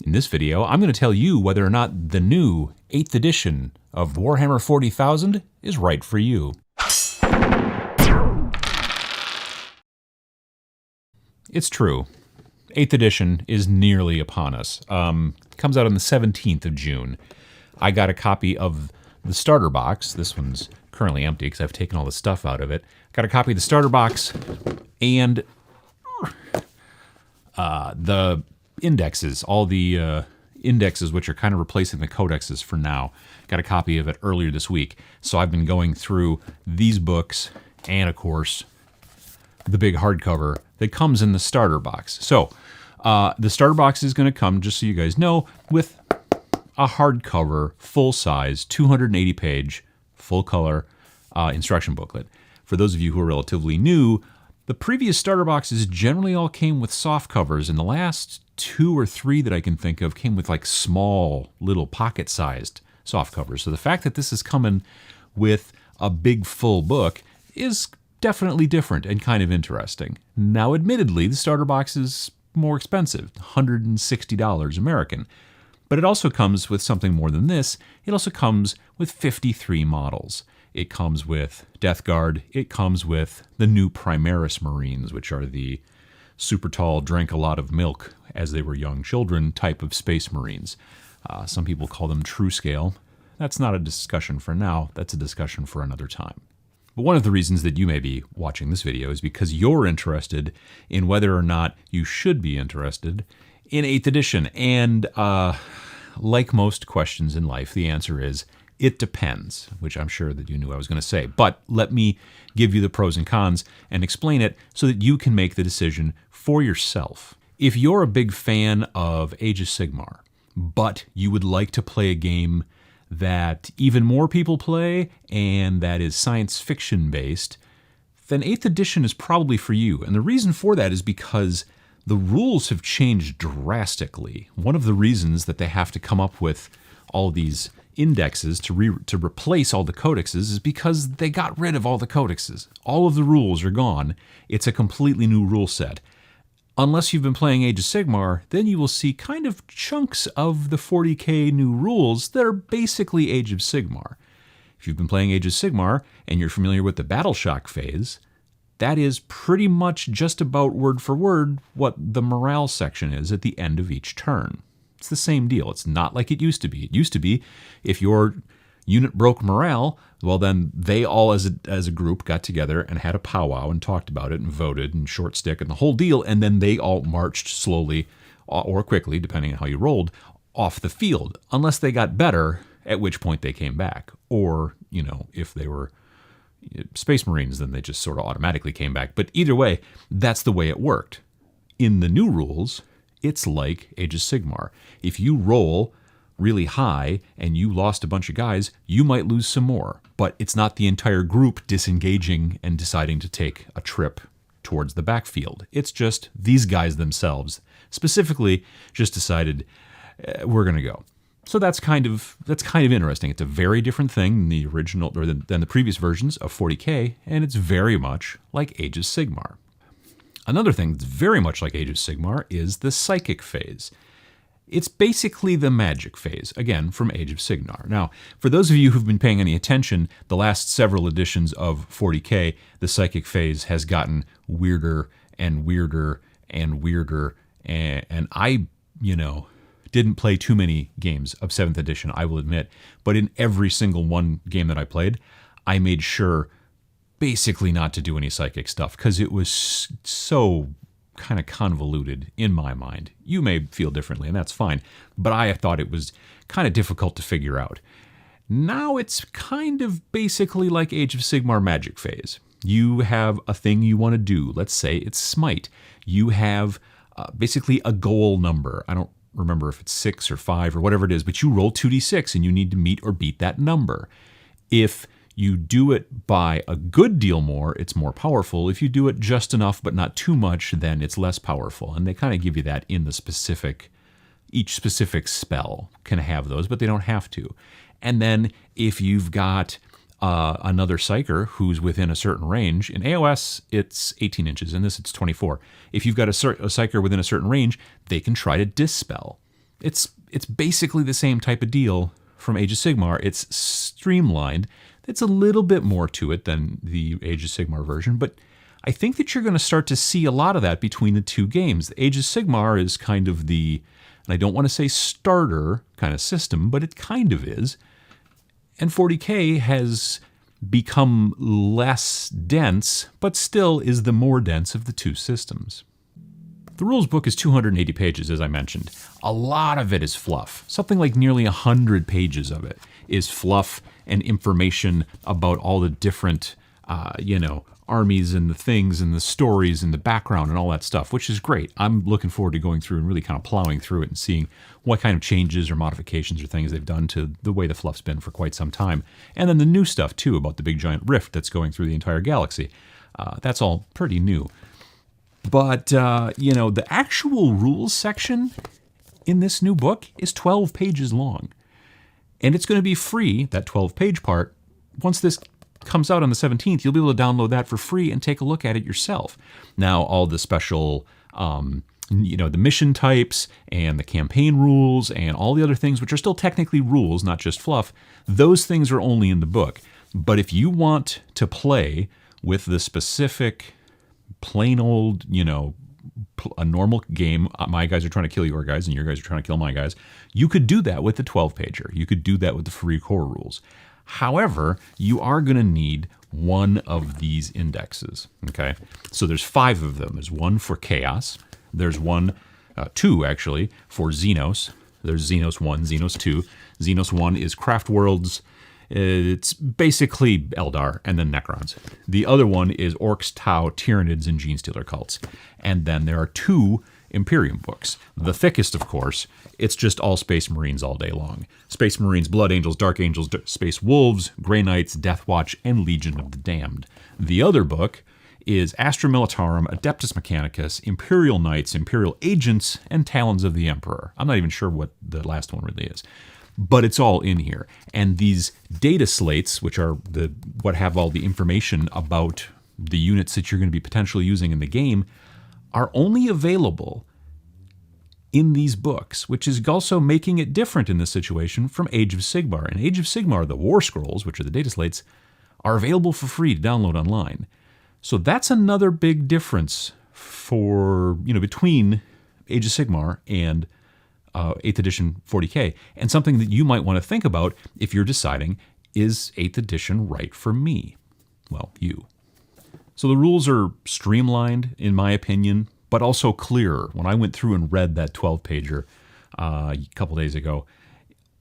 In this video, I'm going to tell you whether or not the new 8th edition of Warhammer 40,000 is right for you. It's true. 8th edition is nearly upon us. Comes out on the 17th of June. I got a copy of the starter box. This one's currently empty because I've taken all the stuff out of it. Got a copy of the starter box and the indexes, all the indexes which are kind of replacing the codexes for now. Got a copy of it earlier this week. So I've been going through these books and, of course, the big hardcover that comes in the starter box. So the starter box is going to come, just so you guys know, with a hardcover, full-size, 280-page, full-color instruction booklet. For those of you who are relatively new, the previous starter boxes generally all came with soft covers, and the last 2 or 3 that I can think of came with like small, little pocket-sized soft covers. So the fact that this is coming with a big full book is definitely different and kind of interesting. Now, admittedly, the starter box is more expensive, $160 American. But it also comes with something more than this. It also comes with 53 models. It comes with Death Guard. It comes with the new Primaris Marines, which are the super tall, drank a lot of milk as they were young children type of Space Marines. Some people call them true scale. That's not a discussion for now. That's a discussion for another time. But one of the reasons that you may be watching this video is because you're interested in whether or not you should be interested in 8th edition. And like most questions in life, the answer is, it depends, which I'm sure that you knew I was going to say. But let me give you the pros and cons and explain it so that you can make the decision for yourself. If you're a big fan of Age of Sigmar, but you would like to play a game that even more people play and that is science fiction based, then 8th edition is probably for you. And the reason for that is because the rules have changed drastically. One of the reasons that they have to come up with all these indexes to replace all the codexes is because they got rid of all the codexes. All of the rules are gone. It's a completely new rule set. Unless you've been playing Age of Sigmar, then you will see kind of chunks of the 40k new rules that are basically Age of Sigmar. If you've been playing Age of Sigmar and you're familiar with the Battle Shock phase, that is pretty much just about word for word what the morale section is at the end of each turn. It's the same deal. It's not like it used to be. It used to be if your unit broke morale, well then they all as a group got together and had a powwow and talked about it and voted and short stick and the whole deal, and then they all marched slowly or quickly, depending on how you rolled, off the field, unless they got better, at which point they came back. Or, you know, if they were Space Marines, then they just sort of automatically came back. But either way, that's the way it worked. In the new rules, it's like Age of Sigmar. If you roll really high and you lost a bunch of guys, you might lose some more. But it's not the entire group disengaging and deciding to take a trip towards the backfield. It's just these guys themselves specifically just decided we're going to go. So that's kind of interesting. It's a very different thing than the original or than the previous versions of 40k, and it's very much like Age of Sigmar. Another thing that's very much like Age of Sigmar is the Psychic phase. It's basically the magic phase, again, from Age of Sigmar. Now, for those of you who've been paying any attention, the last several editions of 40k, the Psychic phase has gotten weirder and weirder and weirder, and I, didn't play too many games of 7th edition, I will admit, but in every single one game that I played, I made sure basically not to do any psychic stuff because it was so kind of convoluted in my mind. You may feel differently, and that's fine, but I thought it was kind of difficult to figure out. Now it's kind of basically like Age of Sigmar magic phase. You have a thing you want to do. Let's say it's Smite. You have basically a goal number. I don't remember if it's 6 or 5 or whatever it is, but you roll 2d6 and you need to meet or beat that number. If you do it by a good deal more, it's more powerful. If you do it just enough but not too much, then it's less powerful. And they kind of give you that in the specific, each specific spell can have those, but they don't have to. And then if you've got another Psyker who's within a certain range, in AOS it's 18 inches, in this it's 24. If you've got a Psyker within a certain range, they can try to dispel. It's basically the same type of deal from Age of Sigmar. It's streamlined. It's a little bit more to it than the Age of Sigmar version, but I think that you're going to start to see a lot of that between the two games. The Age of Sigmar is kind of the, and I don't want to say starter kind of system, but it kind of is. And 40k has become less dense, but still is the more dense of the two systems. The rules book is 280 pages, as I mentioned. A lot of it is fluff. Something like nearly 100 pages of it is fluff and information about all the different, armies and the things and the stories and the background and all that stuff, which is great. I'm looking forward to going through and really kind of plowing through it and seeing what kind of changes or modifications or things they've done to the way the fluff's been for quite some time. And then the new stuff, too, about the big giant rift that's going through the entire galaxy. That's all pretty new. But, the actual rules section in this new book is 12 pages long. And it's going to be free, that 12-page part. Once this comes out on the 17th, you'll be able to download that for free and take a look at it yourself. Now, all the special, the mission types and the campaign rules and all the other things, which are still technically rules, not just fluff, those things are only in the book. But if you want to play with the specific plain old, a normal game, my guys are trying to kill your guys and your guys are trying to kill my guys, you could do that with the 12-pager. You could do that with the free core rules. However, you are going to need one of these indexes, okay? So there's 5 of them. There's one for Chaos. There's two actually, for Xenos. There's Xenos 1, Xenos 2. Xenos 1 is Craft Worlds. It's basically Eldar and then Necrons. The other one is Orcs, Tau, Tyranids, and Genestealer cults. And then there are 2 Imperium books. The thickest, of course, it's just all Space Marines all day long. Space Marines, Blood Angels, Dark Angels, Space Wolves, Grey Knights, Death Watch, and Legion of the Damned. The other book is Astra Militarum, Adeptus Mechanicus, Imperial Knights, Imperial Agents, and Talons of the Emperor. I'm not even sure what the last one really is, but it's all in here. And these data slates, which are what have all the information about the units that you're going to be potentially using in the game, are only available in these books, which is also making it different in this situation from Age of Sigmar. In Age of Sigmar, the War Scrolls, which are the data slates, are available for free to download online. So that's another big difference between Age of Sigmar and 8th edition 40k, and something that you might want to think about if you're deciding, is 8th edition right for me? Well, you. So the rules are streamlined, in my opinion, but also clearer. When I went through and read that 12-pager a couple days ago,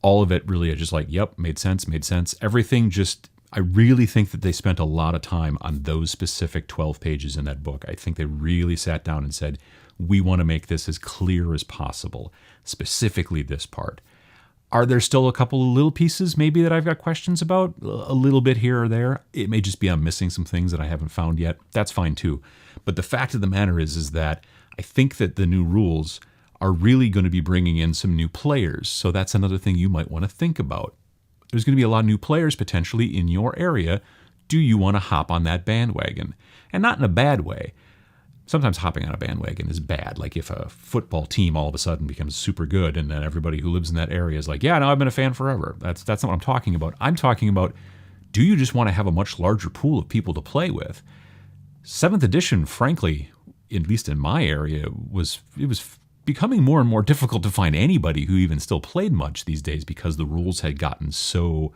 all of it really just like, yep, made sense. Everything just, I really think that they spent a lot of time on those specific 12 pages in that book. I think they really sat down and said, we want to make this as clear as possible, specifically this part. Are there still a couple of little pieces maybe that I've got questions about? A little bit here or there. It may just be I'm missing some things that I haven't found yet. That's fine too. But the fact of the matter is that I think that the new rules are really going to be bringing in some new players. So that's another thing you might want to think about. There's going to be a lot of new players potentially in your area. Do you want to hop on that bandwagon? And not in a bad way. Sometimes hopping on a bandwagon is bad. Like if a football team all of a sudden becomes super good and then everybody who lives in that area is like, yeah, no, I've been a fan forever. That's not what I'm talking about. I'm talking about, do you just want to have a much larger pool of people to play with? 7th edition, frankly, at least in my area, it was becoming more and more difficult to find anybody who even still played much these days because the rules had gotten so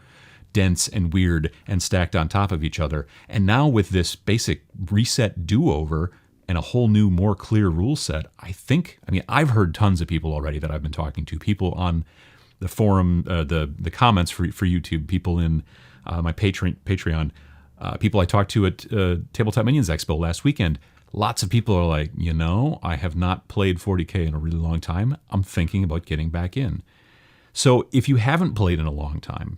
dense and weird and stacked on top of each other. And now with this basic reset do-over and a whole new, more clear rule set, I've heard tons of people already that I've been talking to, people on the forum, the comments for YouTube, people in my Patreon, people I talked to at Tabletop Minions Expo last weekend. Lots of people are like, I have not played 40k in a really long time. I'm thinking about getting back in. So if you haven't played in a long time,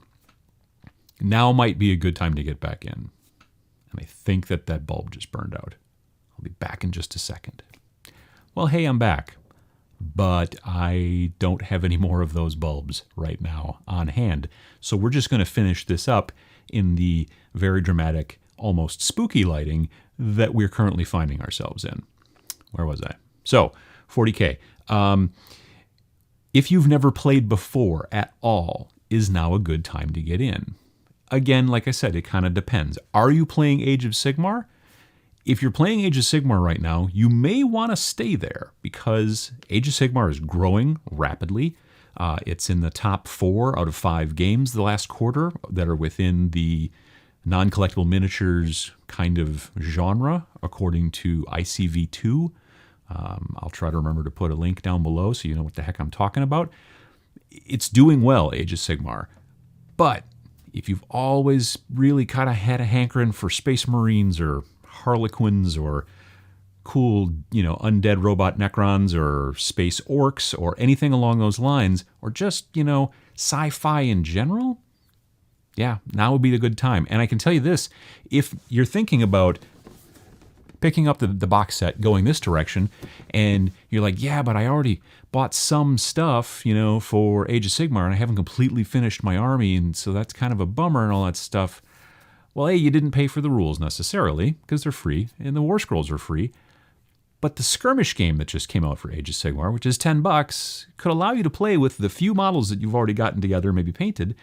now might be a good time to get back in. And I think that bulb just burned out. I'll be back in just a second. Well, hey, I'm back. But I don't have any more of those bulbs right now on hand. So we're just going to finish this up in the very dramatic, almost spooky lighting that we're currently finding ourselves in. Where was I? So, 40K. If you've never played before at all, is now a good time to get in. Again, like I said, it kind of depends. Are you playing Age of Sigmar? If you're playing Age of Sigmar right now, you may want to stay there because Age of Sigmar is growing rapidly. It's in the top 4 out of 5 games the last quarter that are within the non-collectible miniatures kind of genre, according to ICV2. I'll try to remember to put a link down below so you know what the heck I'm talking about. It's doing well, Age of Sigmar. But if you've always really kind of had a hankering for Space Marines or Harlequins or cool, undead robot Necrons or space orcs or anything along those lines, or just, sci-fi in general, yeah, now would be the good time. And I can tell you this, if you're thinking about picking up the box set going this direction, and you're like, yeah, but I already bought some stuff, for Age of Sigmar, and I haven't completely finished my army, and so that's kind of a bummer and all that stuff. Well, A, you didn't pay for the rules necessarily, because they're free, and the War Scrolls are free. But the skirmish game that just came out for Age of Sigmar, which is $10, could allow you to play with the few models that you've already gotten together, maybe painted,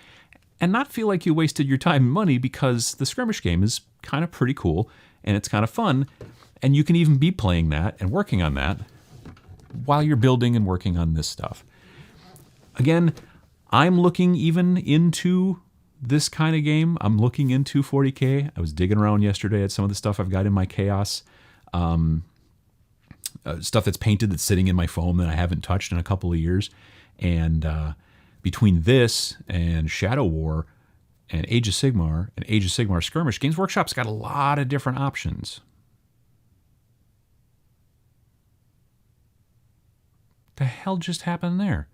and not feel like you wasted your time and money, because the skirmish game is kind of pretty cool, and it's kind of fun, and you can even be playing that and working on that while you're building and working on this stuff. Again, I'm looking even into this kind of game. I'm looking into 40k. I was digging around yesterday at some of the stuff I've got in my Chaos. Stuff that's painted that's sitting in my foam that I haven't touched in a couple of years. And between this and Shadow War and Age of Sigmar Skirmish, Games Workshop's got a lot of different options. The hell just happened there?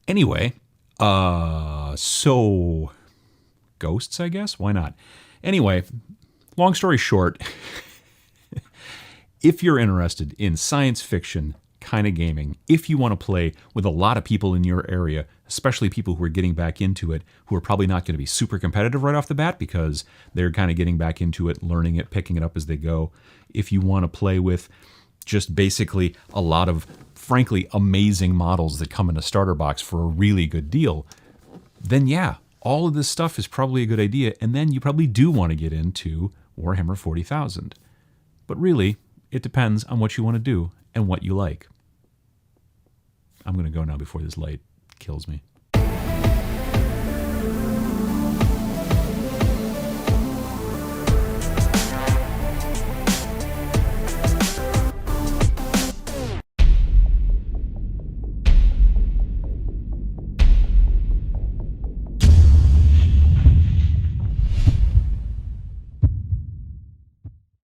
Anyway, so ghosts, I guess? Why not? Anyway, long story short, if you're interested in science fiction kind of gaming, if you want to play with a lot of people in your area, especially people who are getting back into it, who are probably not going to be super competitive right off the bat because they're kind of getting back into it, learning it, picking it up as they go. If you want to play with just basically a lot of, frankly, amazing models that come in a starter box for a really good deal, then yeah, all of this stuff is probably a good idea, and then you probably do want to get into Warhammer 40,000. But really, it depends on what you want to do and what you like. I'm going to go now before this light kills me.